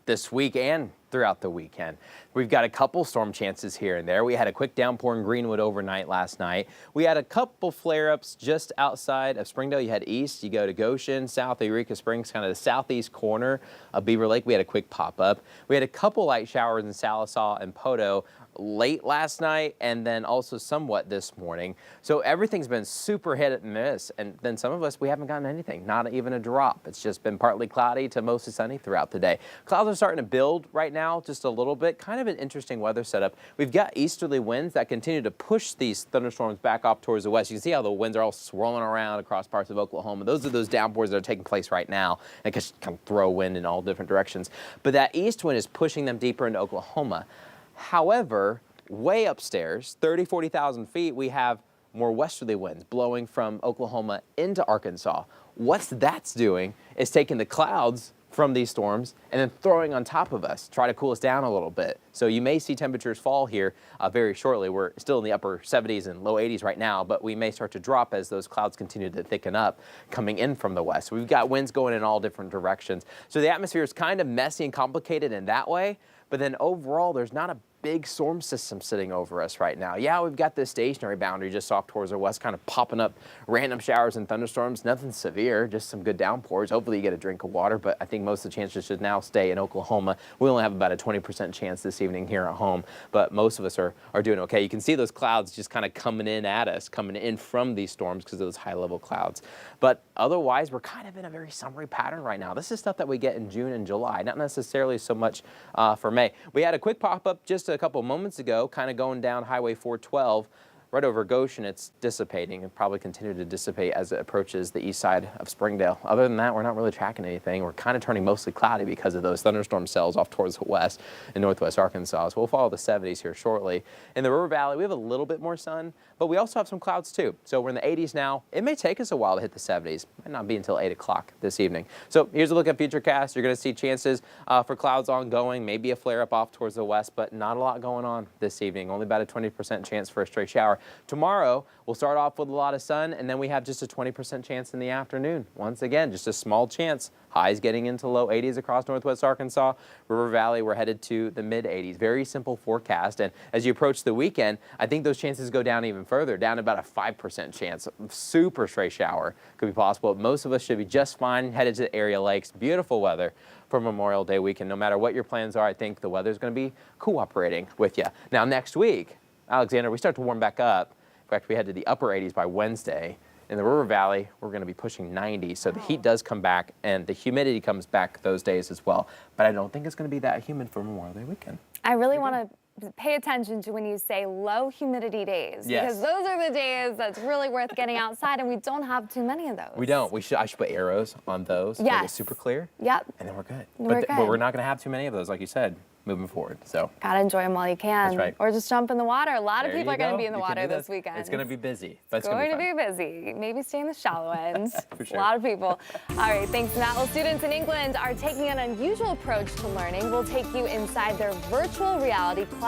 this week and throughout the weekend. We've got a couple storm chances here and there. We had a quick downpour in Greenwood overnight last night. We had a couple flare-ups just outside of Springdale. You head east, you go to Goshen, south of Eureka Springs, kind of the southeast corner of Beaver Lake. We had a quick pop-up. We had a couple light showers in Sallisaw and Poteau late last night and then also somewhat this morning. So everything's been super hit and miss, and then some of us, we haven't gotten anything, not even a drop. It's just been partly cloudy to mostly sunny throughout the day. Clouds are starting to build right now just a little bit, kind of an interesting weather setup. We've got easterly winds that continue to push these thunderstorms back off towards the west. You can see how the winds are all swirling around across parts of Oklahoma. Those are those downpours that are taking place right now and can kind of throw wind in all different directions. But that east wind is pushing them deeper into Oklahoma. However, way upstairs, 40,000 feet, we have more westerly winds blowing from Oklahoma into Arkansas. What that's doing is taking the clouds from these storms and then throwing on top of us, try to cool us down a little bit. So you may see temperatures fall here very shortly. We're still in the upper 70s and low 80s right now, but we may start to drop as those clouds continue to thicken up coming in from the west. We've got winds going in all different directions. So the atmosphere is kind of messy and complicated in that way, but then overall there's not a big storm system sitting over us right now. Yeah, we've got this stationary boundary just off towards the west, kind of popping up random showers and thunderstorms. Nothing severe, just some good downpours. Hopefully you get a drink of water, but I think most of the chances should now stay in Oklahoma. We only have about a 20% chance this evening here at home, but most of us are doing okay. You can see those clouds just kind of coming in at us, coming in from these storms because of those high level clouds. But otherwise, we're kind of in a very summery pattern right now. This is stuff that we get in June and July, not necessarily so much for May. We had a quick pop-up just a couple moments ago, kind of going down Highway 412. Right over Goshen, it's dissipating and probably continue to dissipate as it approaches the east side of Springdale. Other than that, we're not really tracking anything. We're kind of turning mostly cloudy because of those thunderstorm cells off towards the west and northwest Arkansas. So we'll follow the 70s here shortly. In the River Valley, we have a little bit more sun, but we also have some clouds too. So we're in the 80s now. It may take us a while to hit the 70s. Might not be until 8 o'clock this evening. So here's a look at Futurecast. You're going to see chances for clouds ongoing, maybe a flare up off towards the west, but not a lot going on this evening. Only about a 20% chance for a stray shower. Tomorrow, we'll start off with a lot of sun, and then we have just a 20% chance in the afternoon. Once again, just a small chance. Highs getting into low 80s across northwest Arkansas. River Valley, we're headed to the mid 80s. Very simple forecast, and as you approach the weekend, I think those chances go down even further, down to about a 5% chance. Super stray shower could be possible. Most of us should be just fine headed to the area lakes. Beautiful weather for Memorial Day weekend. No matter what your plans are, I think the weather's going to be cooperating with you. Now, next week, Alexander, we start to warm back up. In fact, we head to the upper 80s by Wednesday. In the River Valley, we're going to be pushing 90, so the heat does come back and the humidity comes back those days as well. But I don't think it's going to be that humid for Memorial Day weekend. I really want to pay attention to when you say low humidity days, because those are the days that's really worth getting outside, and we don't have too many of those. We don't. I should put arrows on those. Yes. Make it super clear. Yep. And then we're good. But we're not going to have too many of those, like you said, moving forward. So gotta enjoy them while you can. That's right. Or just jump in the water. A lot of people are going to be in the water this weekend. It's going to be busy. But it's going to be busy. Maybe stay in the shallow end. For sure. A lot of people. All right, thanks to that. Well, students in England are taking an unusual approach to learning. We'll take you inside their virtual reality classroom.